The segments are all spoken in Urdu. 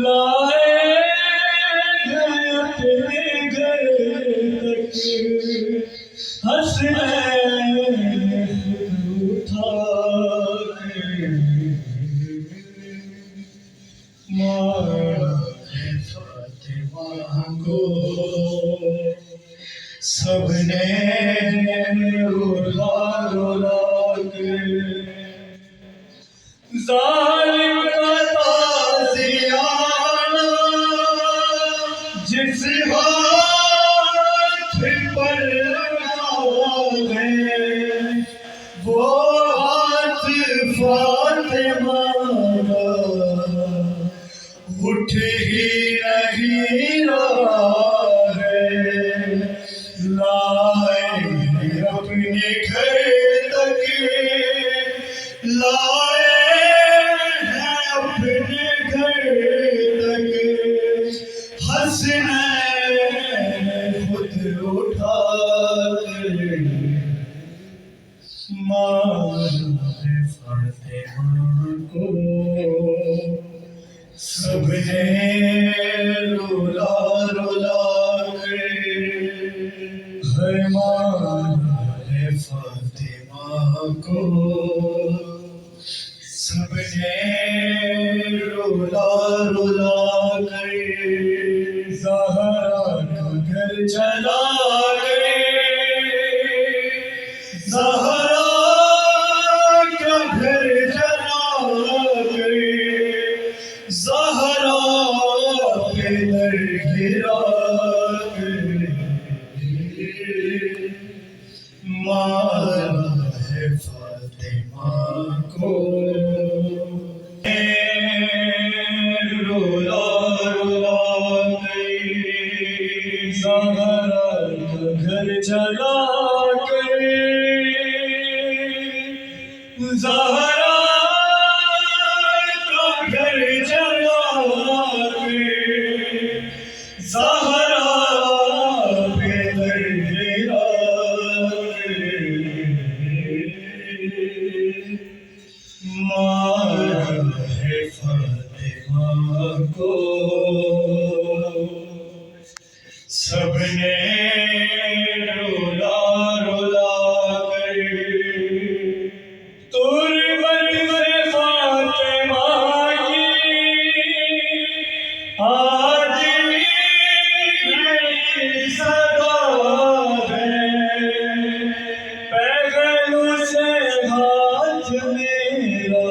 لائے ہیں اپنے گھر تک حسنین اٹھا کے مارا ہے فاطمہ کو سب نے رولا رولا کے ظالم کا تازیانہ جس ہاتھ پر لگا ہے وہ ہاتھ فاطمہ کا اٹھ ہی نہیں رہا ہے لائے اپنے گھر تک لائے ہیں اپنے گھر تک حسنین خود اٹھا کر مارا ہے فاطمہ کو سب نے رولا رولا کر مارا ہے فاطمہ کو سب نے رولا رولا کر زہرا کا گھر جلا گئے زہرا کا گھر جلا گئے زہرا پہ در گرا مارا ہے فاطمہ کو رولا رولا گئی زہرا کا گھر جلا گئے زہرا کا گھر جلا گئے زہرا پہ در گرا مارا ہے فاطمہ کو سب نے رولا رولا کر تربت سے فاطمہ کی آج بھی صدا ہے پیغلوں سے ہاتھ میرا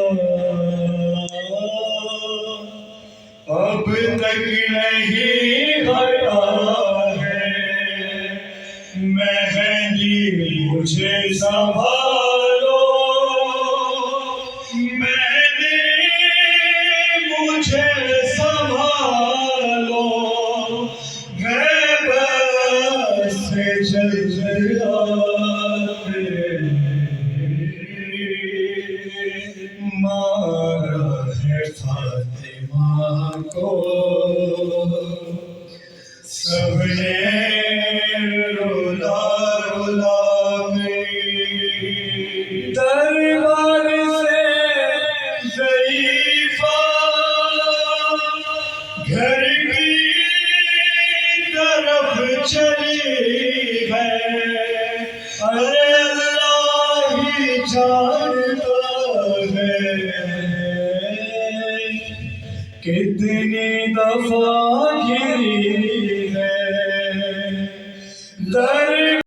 اب تک نہیں ہٹا ہے مہندی مجھے سنبھالو مہندی مجھے سنبھالو غیبت سے جل مارا ہے فاطمہ کو سب نے رولا رولا گئی دربار سے ضعیفہ گھر کی طرف چلی ہے ارے اللہ ہی جانتا کتنی دفعہ گری ہے در